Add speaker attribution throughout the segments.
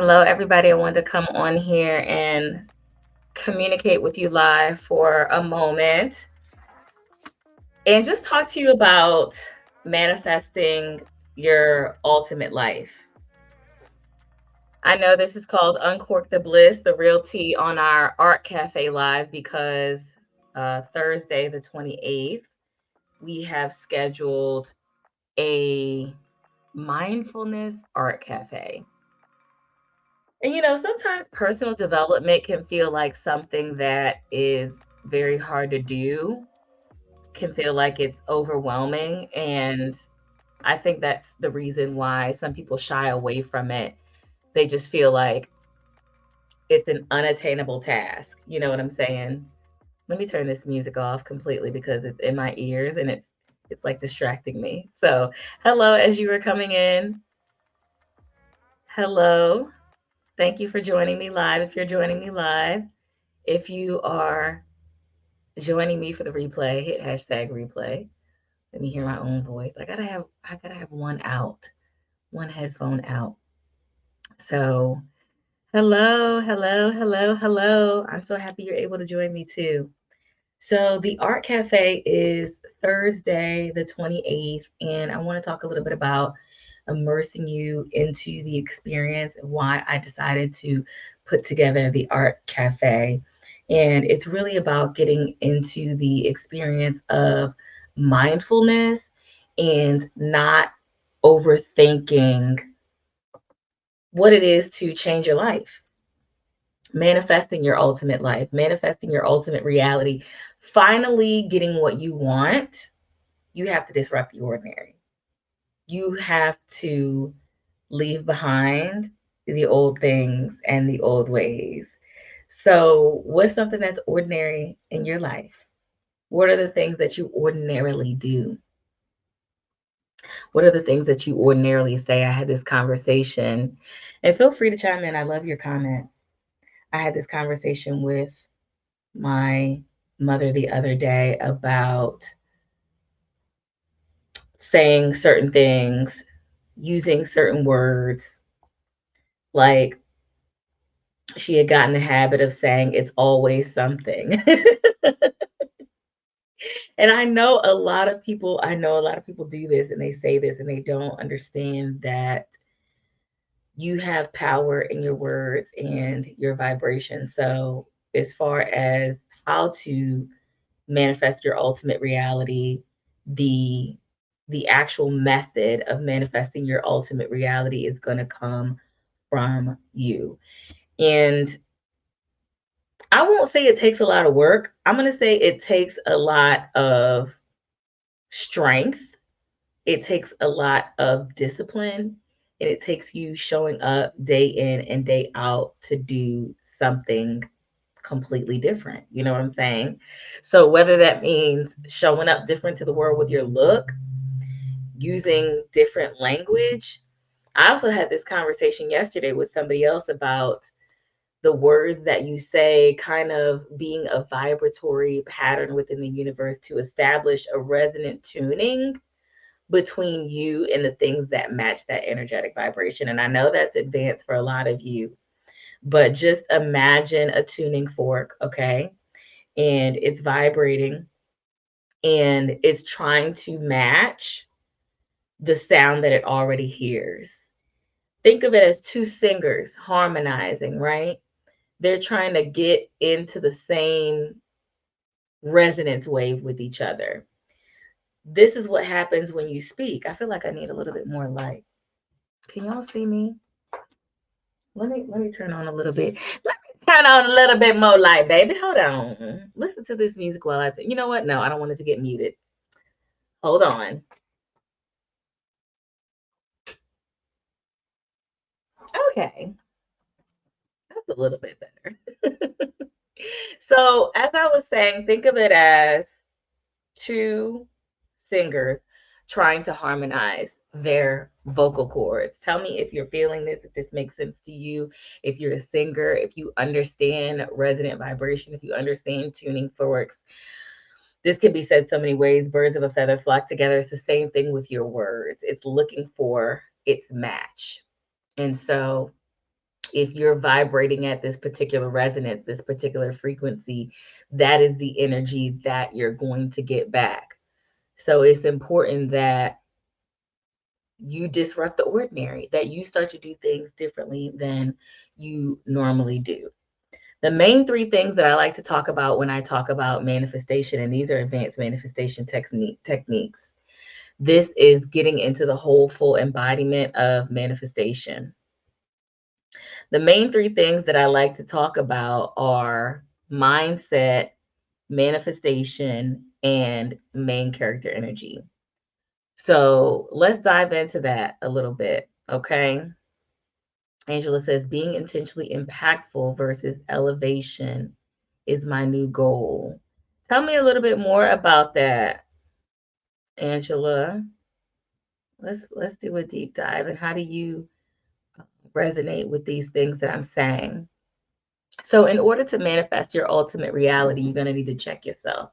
Speaker 1: Hello, everybody. I wanted to come on here and communicate with you live for a moment and just talk to you about manifesting your ultimate life. I know this is called Uncork the Bliss, the real tea on our Art Cafe Live because Thursday, the 28th, we have scheduled a Mindfulness Art Cafe. And sometimes personal development can feel like something that is very hard to do, can feel like it's overwhelming. And I think that's the reason why some people shy away from it. They just feel like it's an unattainable task. You know what I'm saying? Let me turn this music off completely because it's in my ears and it's like distracting me. So, hello as you were coming in. Hello. Thank you for joining me live. If you're joining me live, if you are joining me for the replay, hit hashtag replay. Let me hear my own voice. I gotta have one headphone out. So hello, hello, hello, hello. I'm so happy you're able to join me too. So the Art Cafe is Thursday, the 28th, and I want to talk a little bit about immersing you into the experience and why I decided to put together the Art Cafe. And it's really about getting into the experience of mindfulness and not overthinking what it is to change your life, manifesting your ultimate life, manifesting your ultimate reality, finally getting what you want. You have to disrupt the ordinary. You have to leave behind the old things and the old ways. So, what's something that's ordinary in your life? What are the things that you ordinarily do? What are the things that you ordinarily say? I had this conversation, and feel free to chime in. I love your comments. I had this conversation with my mother the other day about saying certain things, using certain words. Like she had gotten the habit of saying it's always something. And I know a lot of people do this and they say this and they don't understand that you have power in your words and your vibration. So, as far as how to manifest your ultimate reality, the the actual method of manifesting your ultimate reality is going to come from you. And I won't say it takes a lot of work. I'm going to say it takes a lot of strength. It takes a lot of discipline, and it takes you showing up day in and day out to do something completely different. You know what I'm saying? So whether that means showing up different to the world with your look, using different language. I also had this conversation yesterday with somebody else about the words that you say kind of being a vibratory pattern within the universe to establish a resonant tuning between you and the things that match that energetic vibration. And I know that's advanced for a lot of you, but just imagine a tuning fork, okay? And it's vibrating and it's trying to match the sound that it already hears. Think of it as two singers harmonizing, right? They're trying to get into the same resonance wave with each other. This is what happens when you speak. I feel like I need a little bit more light. Can y'all see me? Let me turn on a little bit. Let me turn on a little bit more light, baby. Hold on. Listen to this music while you know what? No, I don't want it to get muted. Hold on. Okay. That's a little bit better. So, as I was saying, think of it as two singers trying to harmonize their vocal cords. Tell me if you're feeling this, if this makes sense to you, if you're a singer, if you understand resonant vibration, if you understand tuning forks. This can be said so many ways. Birds of a feather flock together. It's the same thing with your words. It's looking for its match. And so If you're vibrating at this particular resonance, this particular frequency, that is the energy that you're going to get back. So it's important that you disrupt the ordinary, that you start to do things differently than you normally do. The main three things that I like to talk about when I talk about manifestation, and these are advanced manifestation techniques, this is getting into the whole full embodiment of manifestation. The main three things that I like to talk about are mindset, manifestation, and main character energy. So let's dive into that a little bit, okay? Angela says, being intentionally impactful versus elevation is my new goal. Tell me a little bit more about that, Angela. Let's do a deep dive. And how do you resonate with these things that I'm saying? So in order to manifest your ultimate reality, you're going to need to check yourself.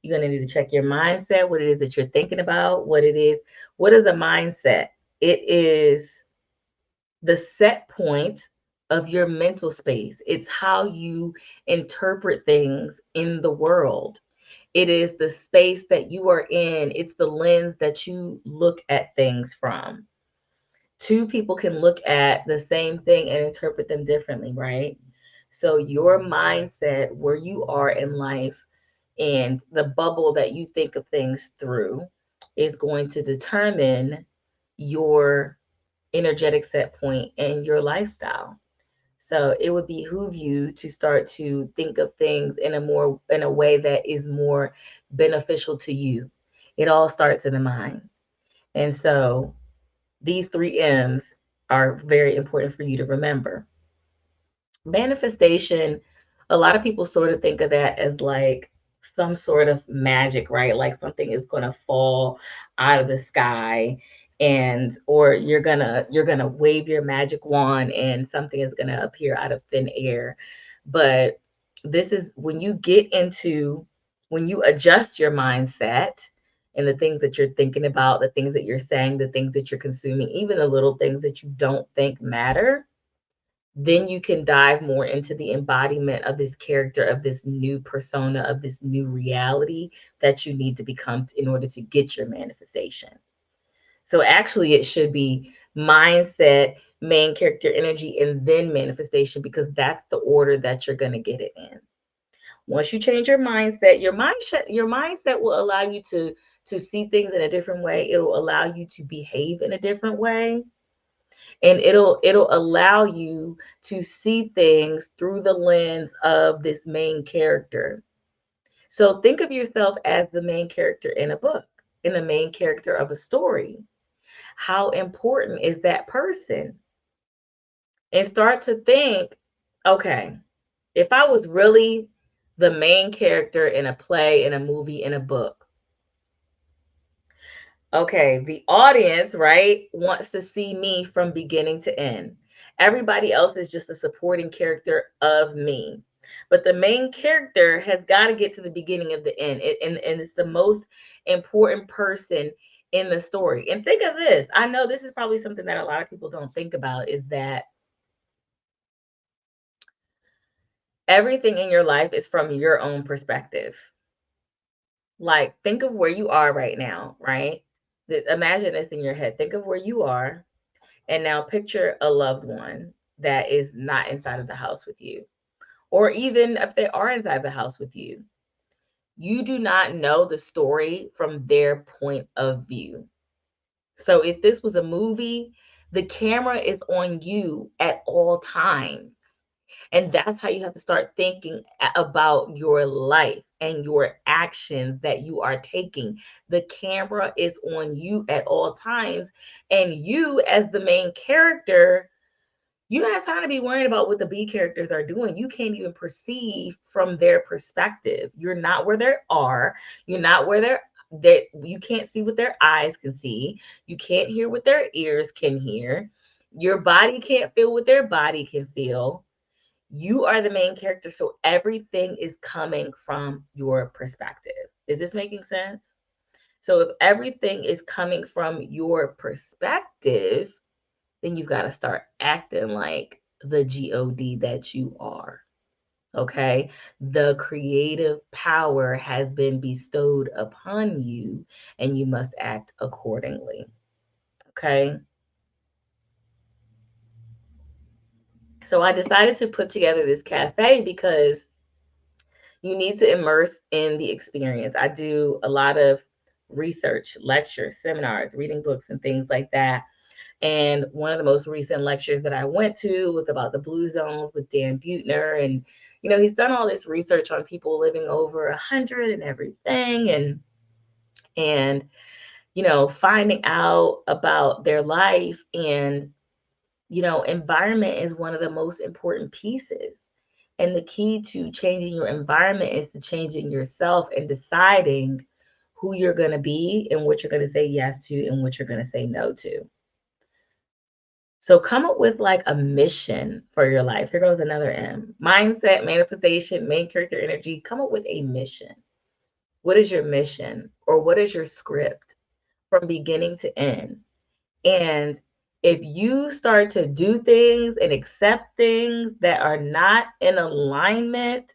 Speaker 1: You're going to need to check your mindset, what it is that you're thinking about, what it is. What is a mindset? It is the set point of your mental space. It's how you interpret things in the world. It is the space that you are in. It's the lens that you look at things from. Two people can look at the same thing and interpret them differently, right? So your mindset, where you are in life, and the bubble that you think of things through is going to determine your energetic set point and your lifestyle. So it would behoove you to start to think of things in a way that is more beneficial to you. It all starts in the mind. And so these three M's are very important for you to remember. Manifestation, a lot of people sort of think of that as like some sort of magic, right? Like something is going to fall out of the sky, and or you're going to wave your magic wand and something is going to appear out of thin air. But this is when you adjust your mindset and the things that you're thinking about, the things that you're saying, the things that you're consuming, even the little things that you don't think matter, then you can dive more into the embodiment of this character, of this new persona, of this new reality that you need to become in order to get your manifestation. So actually, it should be mindset, main character energy, and then manifestation, because that's the order that you're going to get it in. Once you change your mindset will allow you to see things in a different way. It'll allow you to behave in a different way, and it'll allow you to see things through the lens of this main character. So think of yourself as the main character in a book, in the main character of a story. How important is that person? And start to think, okay, if I was really the main character in a play, in a movie, in a book, okay, the audience, right, wants to see me from beginning to end. Everybody else is just a supporting character of me. But the main character has got to get to the beginning of the end. And it's the most important person in the story. And think of this. I know this is probably something that a lot of people don't think about, is that everything in your life is from your own perspective. Like, think of where you are right now, right? Imagine this in your head. Think of where you are. And now picture a loved one that is not inside of the house with you, or even if they are inside the house with you. You do not know the story from their point of view. So if this was a movie, the camera is on you at all times. And that's how you have to start thinking about your life and your actions that you are taking. The camera is on you at all times. And you, as the main character, you don't have time to be worrying about what the B characters are doing. You can't even perceive from their perspective. You're not where they are. You're not where you can't see what their eyes can see. You can't hear what their ears can hear. Your body can't feel what their body can feel. You are the main character, so everything is coming from your perspective. Is this making sense? So if everything is coming from your perspective, then you've got to start acting like the God that you are. Okay. The creative power has been bestowed upon you, and you must act accordingly. Okay. So I decided to put together this cafe because you need to immerse in the experience. I do a lot of research, lectures, seminars, reading books, and things like that. And one of the most recent lectures that I went to was about the blue zones with Dan Buettner. And, he's done all this research on people living over 100 and everything. And, finding out about their life. And, environment is one of the most important pieces. And the key to changing your environment is to changing yourself and deciding who you're going to be and what you're going to say yes to and what you're going to say no to. So come up with like a mission for your life. Here goes another M. Mindset, manifestation, main character energy. Come up with a mission. What is your mission? Or what is your script from beginning to end? And if you start to do things and accept things that are not in alignment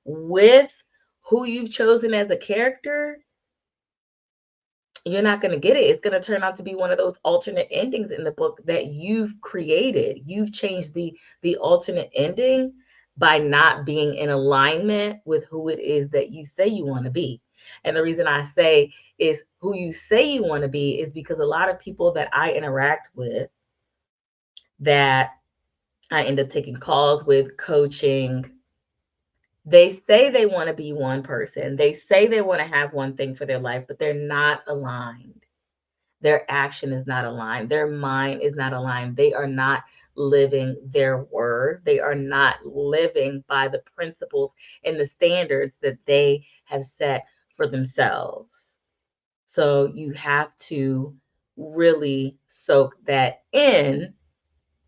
Speaker 1: with who you've chosen as a character, you're not going to get it. It's going to turn out to be one of those alternate endings in the book that you've created. You've changed the alternate ending by not being in alignment with who it is that you say you want to be. And the reason I say is who you say you want to be is because a lot of people that I interact with, that I end up taking calls with, coaching, they say they want to be one person. They say they want to have one thing for their life, but they're not aligned. Their action is not aligned. Their mind is not aligned. They are not living their word. They are not living by the principles and the standards that they have set for themselves. So you have to really soak that in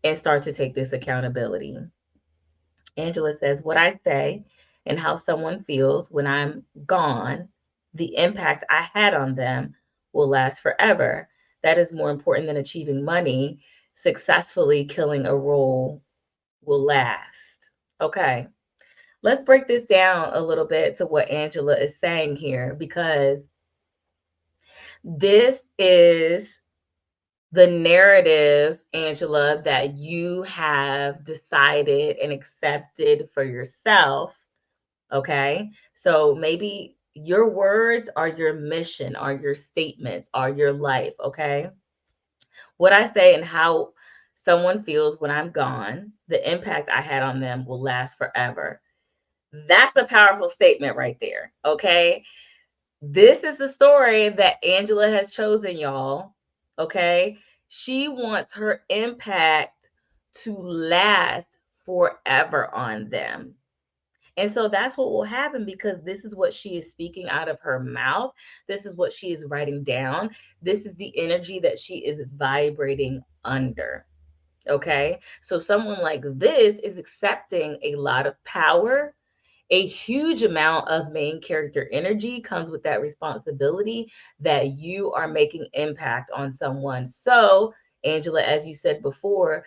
Speaker 1: and start to take this accountability. Angela says, what I say and how someone feels when I'm gone, the impact I had on them will last forever. That is more important than achieving money. Successfully killing a role will last. Okay, let's break this down a little bit to what Angela is saying here, because this is the narrative, Angela, that you have decided and accepted for yourself. Okay. So maybe your words are your mission, are your statements, are your life. Okay. What I say and how someone feels when I'm gone, the impact I had on them will last forever. That's a powerful statement right there. Okay. This is the story that Angela has chosen, y'all. Okay. She wants her impact to last forever on them. And so that's what will happen, because this is what she is speaking out of her mouth. This is what she is writing down. This is the energy that she is vibrating under. Okay. So someone like this is accepting a lot of power. A huge amount of main character energy comes with that responsibility that you are making impact on someone. So, Angela, as you said before,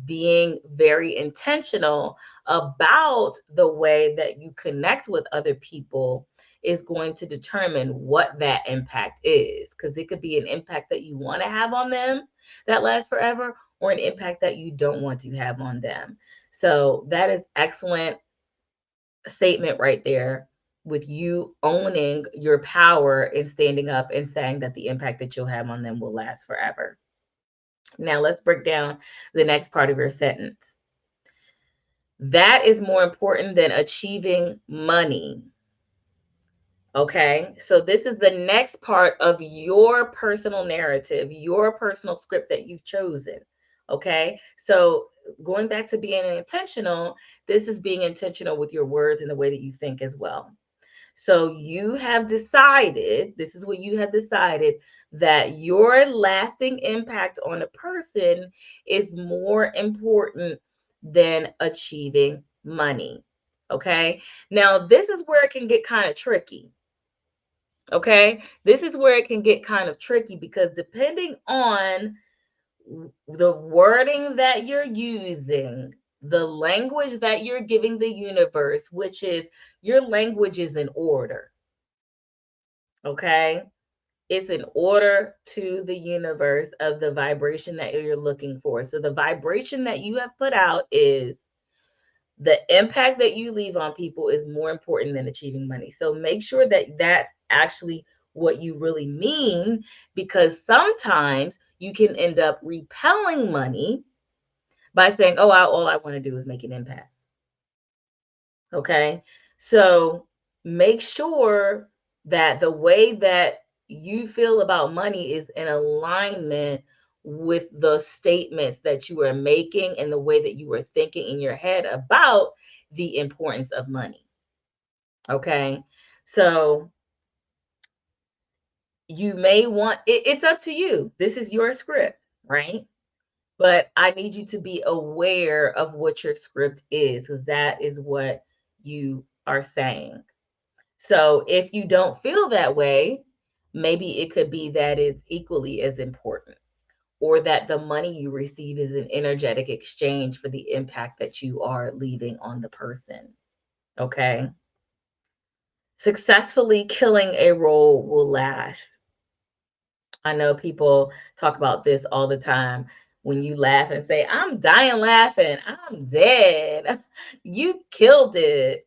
Speaker 1: being very intentional about the way that you connect with other people is going to determine what that impact is, because it could be an impact that you want to have on them that lasts forever, or an impact that you don't want to have on them. So that is excellent statement right there, with you owning your power and standing up and saying that the impact that you'll have on them will last forever. Now let's break down the next part of your sentence. That is more important than achieving money. Okay, so this is the next part of your personal narrative, your personal script that you've chosen. Okay, so going back to being intentional, this is being intentional with your words and the way that you think as well. So you have decided, this is what you have decided, that your lasting impact on a person is more important than achieving money. Okay, now this is where it can get kind of tricky. Okay, this is where it can get kind of tricky, because depending on the wording that you're using, the language that you're giving the universe, which is your language is in order. Okay? It's an order to the universe of the vibration that you're looking for. So the vibration that you have put out is the impact that you leave on people is more important than achieving money. So make sure that that's actually what you really mean, because sometimes you can end up repelling money by saying, oh, all I want to do is make an impact. Okay. So make sure that the way that you feel about money is in alignment with the statements that you are making and the way that you are thinking in your head about the importance of money. Okay. So you may want it's up to you. This is your script, right? But I need you to be aware of what your script is, because that is what you are saying. So if you don't feel that way, maybe it could be that it's equally as important, or that the money you receive is an energetic exchange for the impact that you are leaving on the person. Okay. Successfully killing a role will last. I know people talk about this all the time. When you laugh and say, I'm dying laughing, I'm dead. You killed it.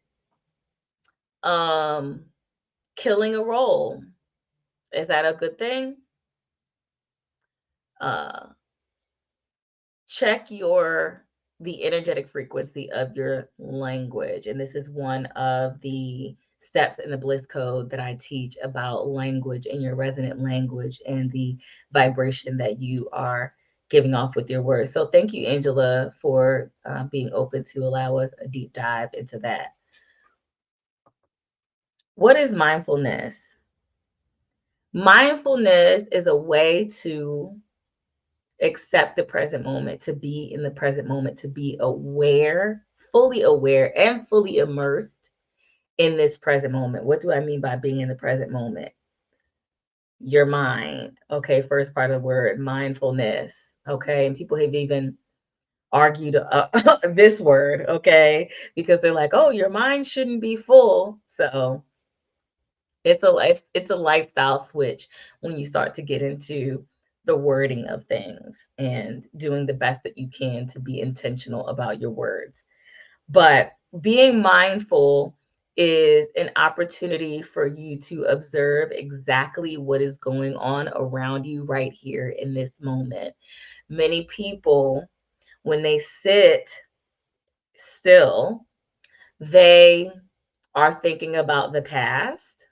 Speaker 1: Killing a role. Is that a good thing? Uh, check the energetic frequency of your language. And this is one of the steps in the Bliss Code that I teach about language and your resonant language and the vibration that you are giving off with your words. So thank you, Angela, for being open to allow us a deep dive into that. What is mindfulness? Mindfulness is a way to accept the present moment, to be in the present moment, to be aware, fully aware, and fully immersed in this present moment. What do I mean by being in the present moment? Your mind. Okay, first part of the word, mindfulness. Okay, and people have even argued this word, okay, because they're like, oh, your mind shouldn't be full. So it's a lifestyle switch when you start to get into the wording of things and doing the best that you can to be intentional about your words. But being mindful is an opportunity for you to observe exactly what is going on around you right here in this moment. Many people, when they sit still, they are thinking about the past.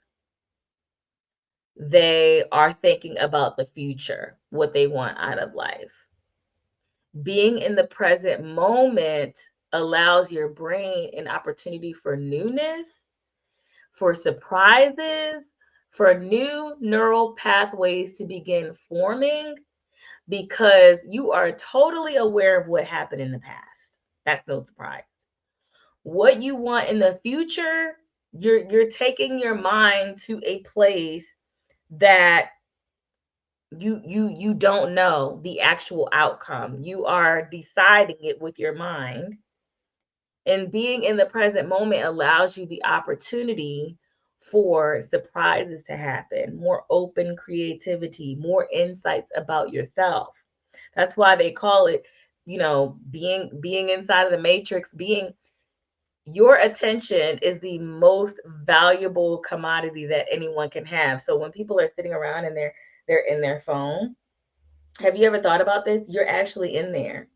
Speaker 1: They are thinking about the future, what they want out of life. Being in the present moment allows your brain an opportunity for newness, for surprises, for new neural pathways to begin forming, because you are totally aware of what happened in the past. That's no surprise. What you want in the future, you're taking your mind to a place that you don't know the actual outcome. You are deciding it with your mind. And being in the present moment allows you the opportunity for surprises to happen, more open creativity, more insights about yourself. That's why they call it, being inside of the matrix. Being Your attention is the most valuable commodity that anyone can have. So when people are sitting around and they're in their phone, have you ever thought about this? You're actually in there.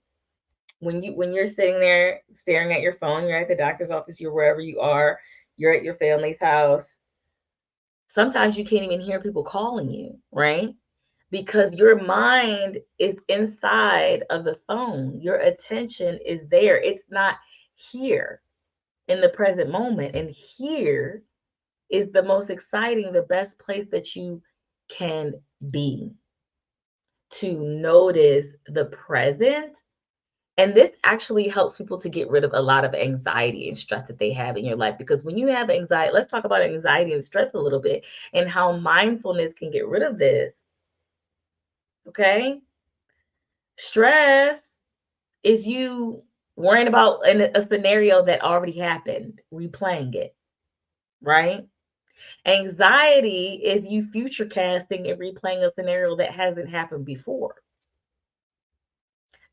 Speaker 1: When you're sitting there staring at your phone, you're at the doctor's office, you're wherever you are, you're at your family's house. Sometimes you can't even hear people calling you, right? Because your mind is inside of the phone. Your attention is there. It's not here in the present moment. And here is the most exciting, the best place that you can be, to notice the present. And this actually helps people to get rid of a lot of anxiety and stress that they have in your life. Because when you have anxiety, let's talk about anxiety and stress a little bit and how mindfulness can get rid of this. Okay? Stress is you worrying about a scenario that already happened, replaying it, right? Anxiety is you future casting and replaying a scenario that hasn't happened before.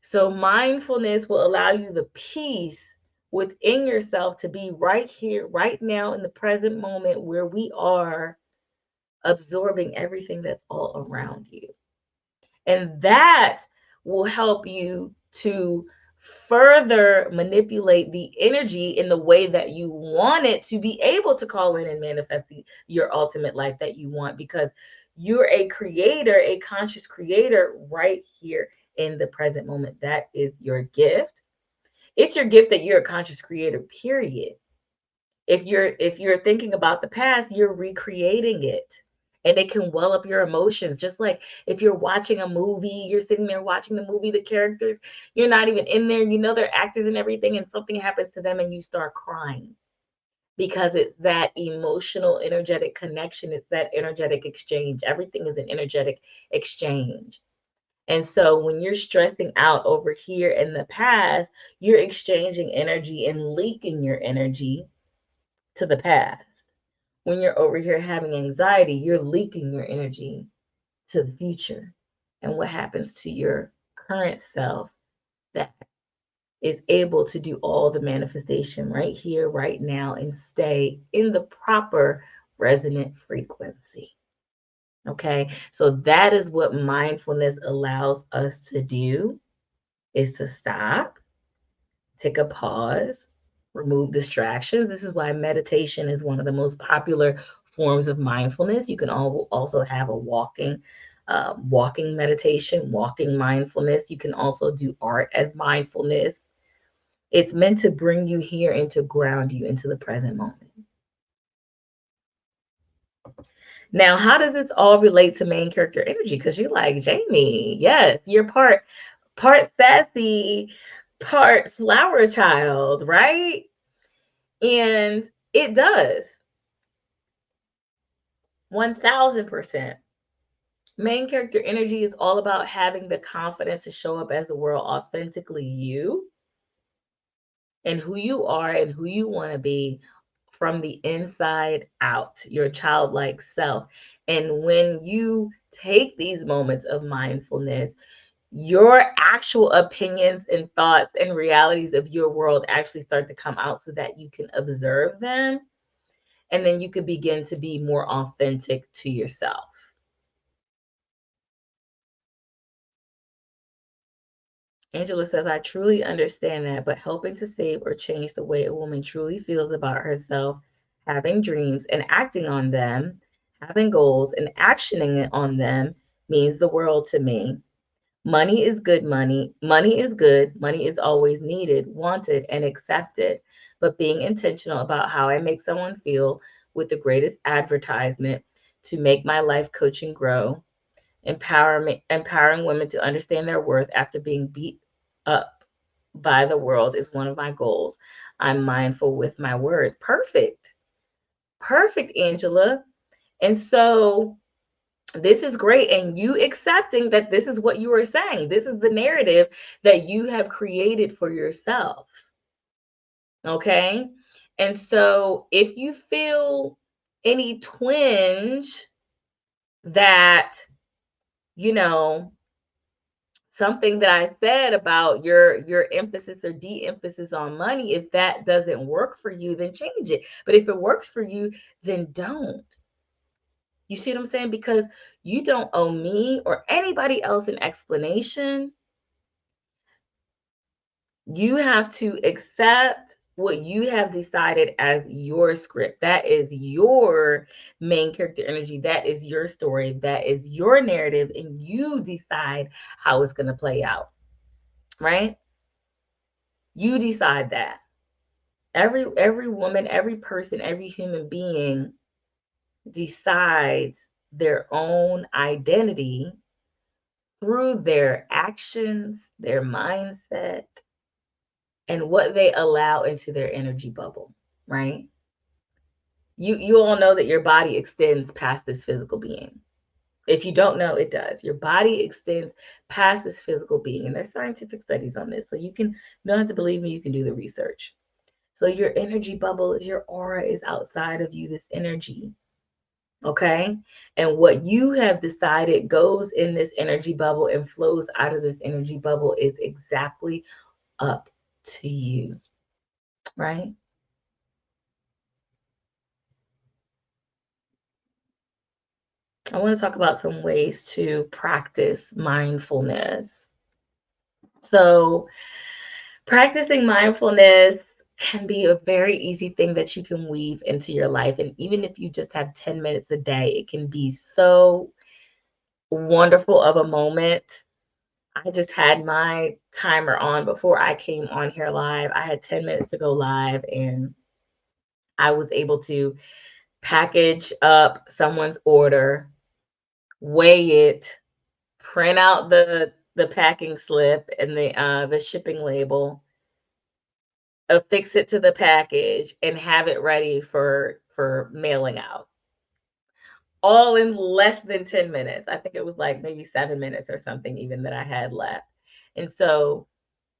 Speaker 1: So mindfulness will allow you the peace within yourself to be right here, right now in the present moment where we are absorbing everything that's all around you. And that will help you to further manipulate the energy in the way that you want it to be able to call in and manifest your ultimate life that you want, because you're a creator, a conscious creator right here in the present moment. That is your gift. It's your gift that you're a conscious creator, period. If you're thinking about the past, you're recreating it, and it can well up your emotions. Just like if you're watching a movie, you're sitting there watching the movie, the characters, you're not even in there, you know they're actors and everything, and something happens to them and you start crying because it's that emotional energetic connection. It's that energetic exchange. Everything is an energetic exchange. And so when you're stressing out over here in the past, you're exchanging energy and leaking your energy to the past. When you're over here having anxiety, you're leaking your energy to the future. And what happens to your current self that is able to do all the manifestation right here, right now, and stay in the proper resonant frequency. Okay, so that is what mindfulness allows us to do, is to stop, take a pause, remove distractions. This is why meditation is one of the most popular forms of mindfulness. You can also have a walking meditation, walking mindfulness. You can also do art as mindfulness. It's meant to bring you here and to ground you into the present moment. Now, how does this all relate to main character energy? Because you're like, Jamie, yes, you're part sassy, part flower child, right? And it does. 1000%. Main character energy is all about having the confidence to show up as a world authentically you and who you are and who you want to be from the inside out, your childlike self. And when you take these moments of mindfulness, your actual opinions and thoughts and realities of your world actually start to come out so that you can observe them. And then you could begin to be more authentic to yourself. Angela says, I truly understand that, but helping to save or change the way a woman truly feels about herself, having dreams and acting on them, having goals and actioning on them means the world to me. Money is good money. Money is good. Money is always needed, wanted, and accepted. But being intentional about how I make someone feel with the greatest advertisement to make my life coaching grow, empowering women to understand their worth after being beat up by the world is one of my goals. I'm mindful with my words. Perfect. Perfect, Angela. And so this is great. And you accepting that this is what you are saying. This is the narrative that you have created for yourself. Okay. And so if you feel any twinge that, you know, something that I said about your emphasis or de-emphasis on money, if that doesn't work for you, then change it. But if it works for you, then don't. You see what I'm saying? Because you don't owe me or anybody else an explanation. You have to accept what you have decided as your script. That is your main character energy. That is your story. That is your narrative. And you decide how it's going to play out, right? You decide that. Every woman, every person, every human being decides their own identity through their actions, their mindset, and what they allow into their energy bubble, right? You all know that your body extends past this physical being. If you don't know, it does. Your body extends past this physical being, and there's scientific studies on this. So you don't have to believe me, you can do the research. So your energy bubble is your aura is outside of you, this energy. Okay. And what you have decided goes in this energy bubble and flows out of this energy bubble is exactly up to you. Right. I want to talk about some ways to practice mindfulness. So, practicing mindfulness can be a very easy thing that you can weave into your life. And even if you just have 10 minutes a day, it can be so wonderful of a moment. I just had my timer on before I came on here live. I had 10 minutes to go live, and I was able to package up someone's order, weigh it, print out the packing slip and the shipping label, affix it to the package, and have it ready for mailing out. All in less than 10 minutes. I think it was like maybe 7 minutes or something even that I had left. And so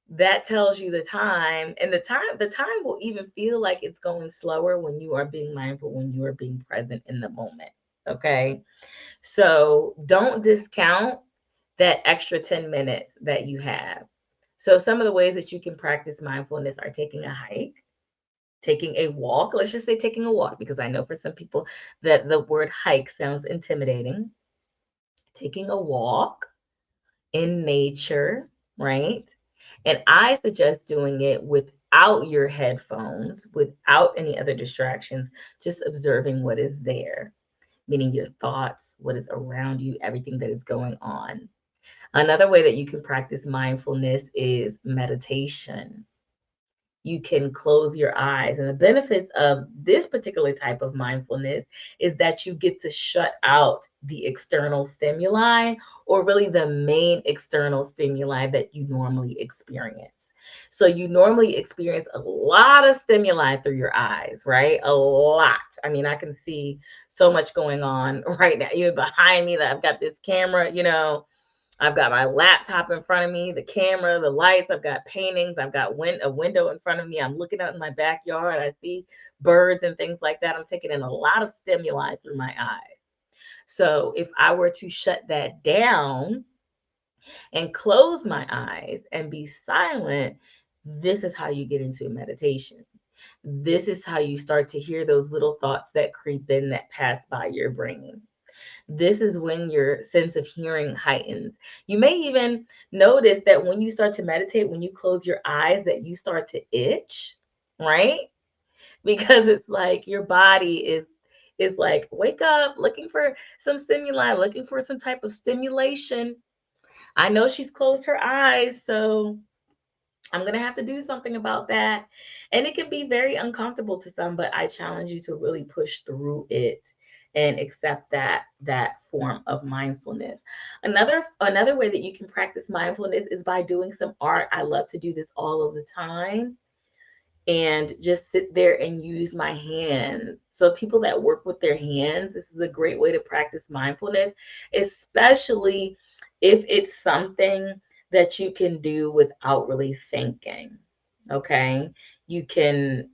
Speaker 1: that tells you the time, and the time will even feel like it's going slower when you are being mindful, when you are being present in the moment. Okay. So don't discount that extra 10 minutes that you have. So some of the ways that you can practice mindfulness are taking a hike, taking a walk. Let's just say taking a walk, because I know for some people that the word hike sounds intimidating. Taking a walk in nature, right? And I suggest doing it without your headphones, without any other distractions, just observing what is there, meaning your thoughts, what is around you, everything that is going on. Another way that you can practice mindfulness is meditation. You can close your eyes. And the benefits of this particular type of mindfulness is that you get to shut out the external stimuli, or really the main external stimuli that you normally experience. So you normally experience a lot of stimuli through your eyes, right? A lot. I mean, I can see so much going on right now. Even behind me, that I've got this camera, I've got my laptop in front of me, the camera, the lights, I've got paintings, I've got a window in front of me. I'm looking out in my backyard. I see birds and things like that. I'm taking in a lot of stimuli through my eyes. So if I were to shut that down and close my eyes and be silent, this is how you get into a meditation. This is how you start to hear those little thoughts that creep in, that pass by your brain. This is when your sense of hearing heightens. You may even notice that when you start to meditate, when you close your eyes, that you start to itch, right? Because it's like your body is like, wake up, looking for some stimuli, looking for some type of stimulation. I know she's closed her eyes, so I'm going to have to do something about that. And it can be very uncomfortable to some, but I challenge you to really push through it and accept that form of mindfulness. Another way that you can practice mindfulness is by doing some art. I love to do this all of the time and just sit there and use my hands. So people that work with their hands, this is a great way to practice mindfulness, especially if it's something that you can do without really thinking. Okay? You can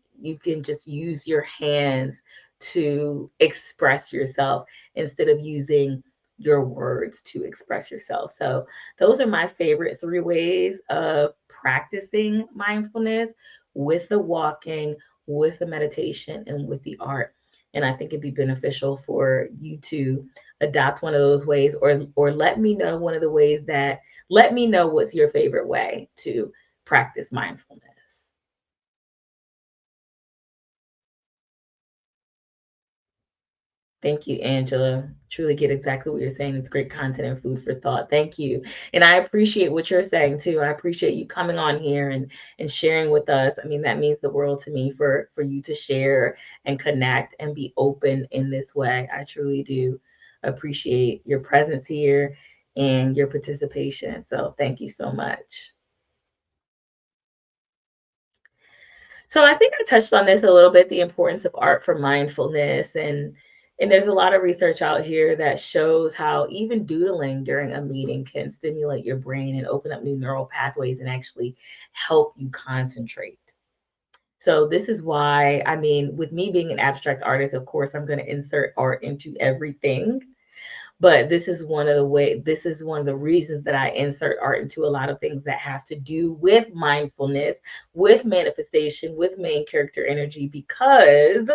Speaker 1: just use your hands to express yourself instead of using your words to express yourself. So those are my favorite three ways of practicing mindfulness, with the walking, with the meditation, and with the art. And I think it'd be beneficial for you to adopt one of those ways, or let me know one of the ways that let me know what's your favorite way to practice mindfulness. Thank you, Angela. Truly get exactly what you're saying. It's great content and food for thought. Thank you. And I appreciate what you're saying too. I appreciate you coming on here and sharing with us. I mean, that means the world to me for you to share and connect and be open in this way. I truly do appreciate your presence here and your participation. So thank you so much. So I think I touched on this a little bit, the importance of art for mindfulness. And And there's a lot of research out here that shows how even doodling during a meeting can stimulate your brain and open up new neural pathways and actually help you concentrate. So this is why, I mean, with me being an abstract artist, of course, I'm going to insert art into everything. But this is one of the reasons that I insert art into a lot of things that have to do with mindfulness, with manifestation, with main character energy, because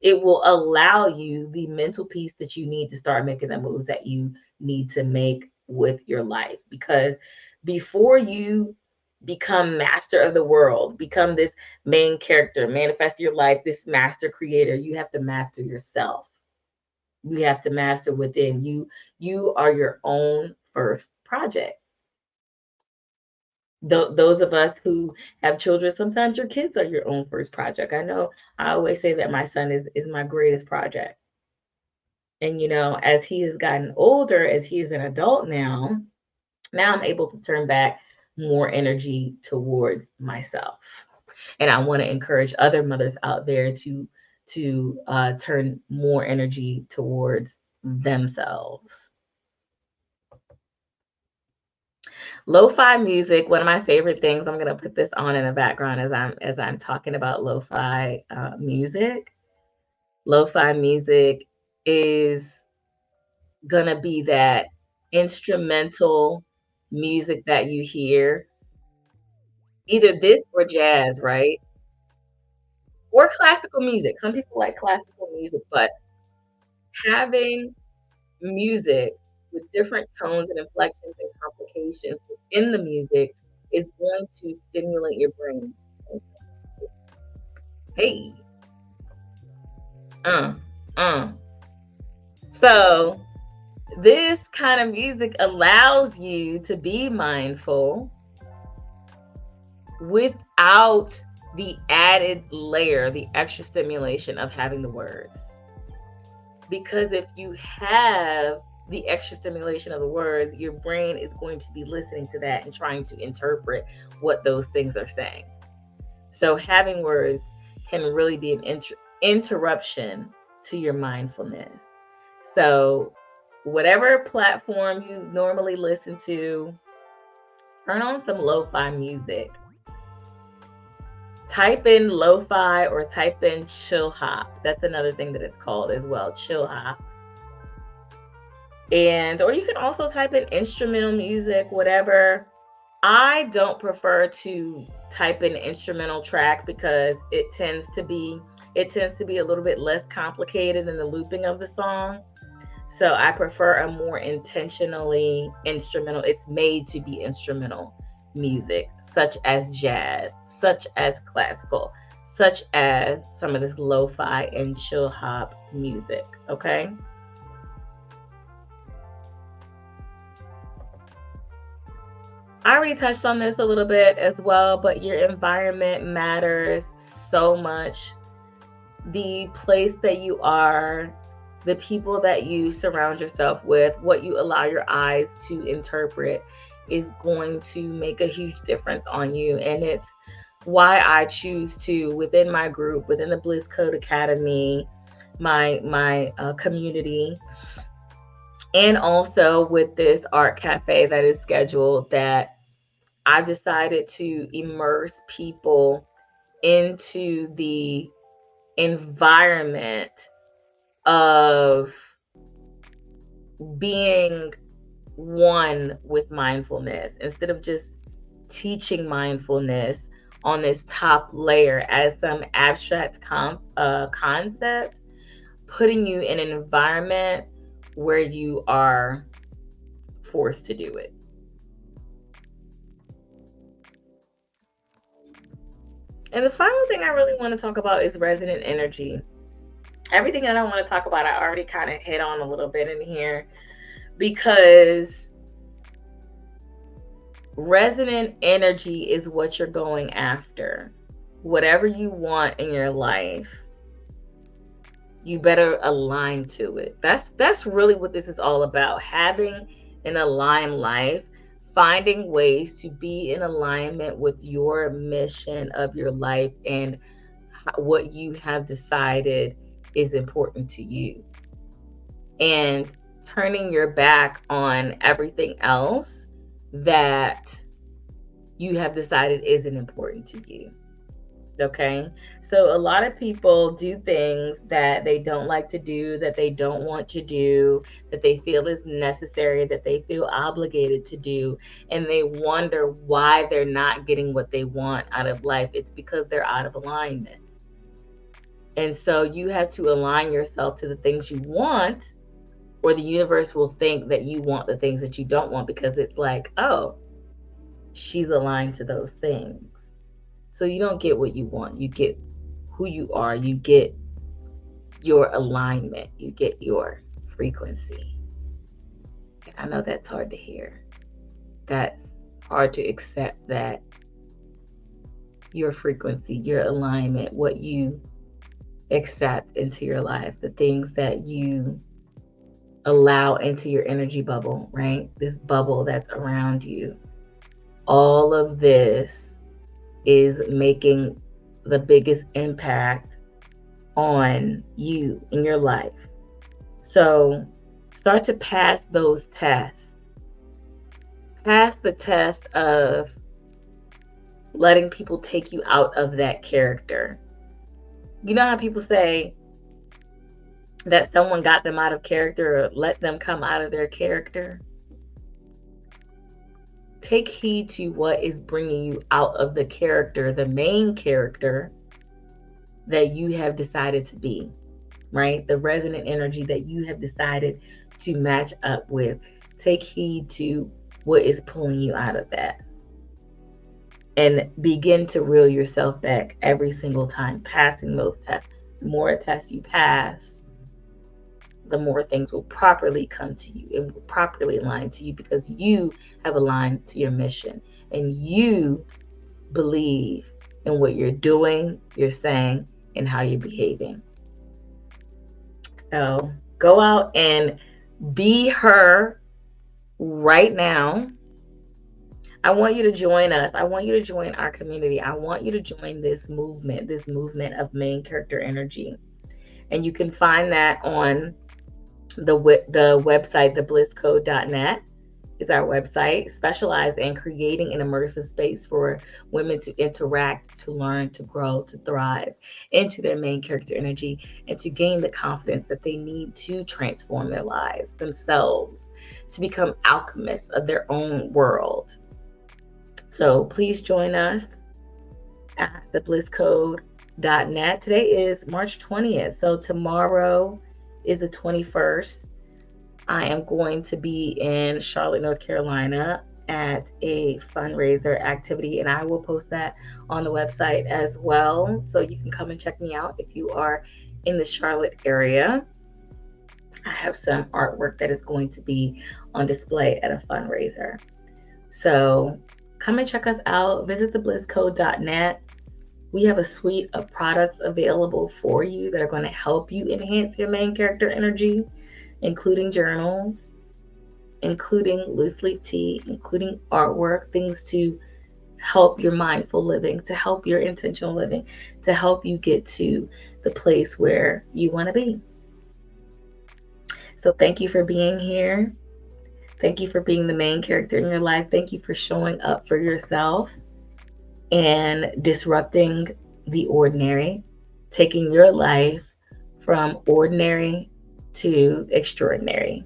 Speaker 1: it will allow you the mental peace that you need to start making the moves that you need to make with your life. Because before you become master of the world, become this main character, manifest your life, this master creator, you have to master yourself. You have to master within you. You are your own first project. Those of us who have children, sometimes your kids are your own first project. I know I always say that my son is my greatest project. And as he has gotten older, as he is an adult now I'm able to turn back more energy towards myself. And I want to encourage other mothers out there to turn more energy towards themselves. Lo-fi music, one of my favorite things. I'm gonna put this on in the background as I'm talking about lo-fi music. Lo-fi music is gonna be that instrumental music that you hear, either this or jazz, right? Or classical music. Some people like classical music, but having music with different tones and inflections and complications within the music is going to stimulate your brain. Hey, uh, uh. So this kind of music allows you to be mindful without the added layer, the extra stimulation of having the words. Because if you have the extra stimulation of the words, your brain is going to be listening to that and trying to interpret what those things are saying. So having words can really be an interruption to your mindfulness. So whatever platform you normally listen to, turn on some lo-fi music. Type in lo-fi or type in chill hop. That's another thing that it's called as well, chill hop. Or you can also type in instrumental music, whatever. I don't prefer to type in instrumental track because it tends to be a little bit less complicated in the looping of the song. So I prefer a more intentionally instrumental. It's made to be instrumental music, such as jazz, such as classical, such as some of this lo-fi and chill hop music. Okay. I already touched on this a little bit as well, but your environment matters so much. The place that you are, the people that you surround yourself with, what you allow your eyes to interpret is going to make a huge difference on you. And it's why I choose to, within my group, within the Bliss Code Academy, my community, and also with this art cafe that is scheduled, that I decided to immerse people into the environment of being one with mindfulness, instead of just teaching mindfulness on this top layer as some abstract concept, putting you in an environment where you are forced to do it. And the final thing I really want to talk about is resonant energy. Everything that I want to talk about, I already kind of hit on a little bit in here, because resonant energy is what you're going after. Whatever you want in your life, you better align to it. That's really what this is all about. Having an aligned life, finding ways to be in alignment with your mission of your life and what you have decided is important to you, and turning your back on everything else that you have decided isn't important to you. Okay, so a lot of people do things that they don't like to do, that they don't want to do, that they feel is necessary, that they feel obligated to do, and they wonder why they're not getting what they want out of life. It's because they're out of alignment. And so you have to align yourself to the things you want, or the universe will think that you want the things that you don't want, because it's like, oh, she's aligned to those things. So you don't get what you want. You get who you are. You get your alignment. You get your frequency. And I know that's hard to hear. That's hard to accept, that your frequency, your alignment, what you accept into your life, the things that you allow into your energy bubble, right? This bubble that's around you. All of this is making the biggest impact on you in your life. So start to pass those tests. Pass the test of letting people take you out of that character. You know how people say that someone got them out of character, or let them come out of their character? Take heed to what is bringing you out of the character, the main character that you have decided to be, right? The resonant energy that you have decided to match up with. Take heed to what is pulling you out of that. And begin to reel yourself back every single time, passing those tests. The more tests you pass, the more things will properly come to you. It will properly align to you, because you have aligned to your mission and you believe in what you're doing, you're saying, and how you're behaving. So go out and be her right now. I want you to join us. I want you to join our community. I want you to join this movement of main character energy. And you can find that on the website, theblisscode.net is our website. Specialize in creating an immersive space for women to interact, to learn, to grow, to thrive into their main character energy, and to gain the confidence that they need to transform their lives, themselves, to become alchemists of their own world. So please join us at theblisscode.net. Today is March 20th. So tomorrow is the 21st. I am going to be in Charlotte, North Carolina at a fundraiser activity, and I will post that on the website as well. So you can come and check me out if you are in the Charlotte area. I have some artwork that is going to be on display at a fundraiser. So come and check us out. Visit theblisscode.net. We have a suite of products available for you that are going to help you enhance your main character energy, including journals, including loose leaf tea, including artwork, things to help your mindful living, to help your intentional living, to help you get to the place where you want to be. So thank you for being here. Thank you for being the main character in your life. Thank you for showing up for yourself and disrupting the ordinary, taking your life from ordinary to extraordinary.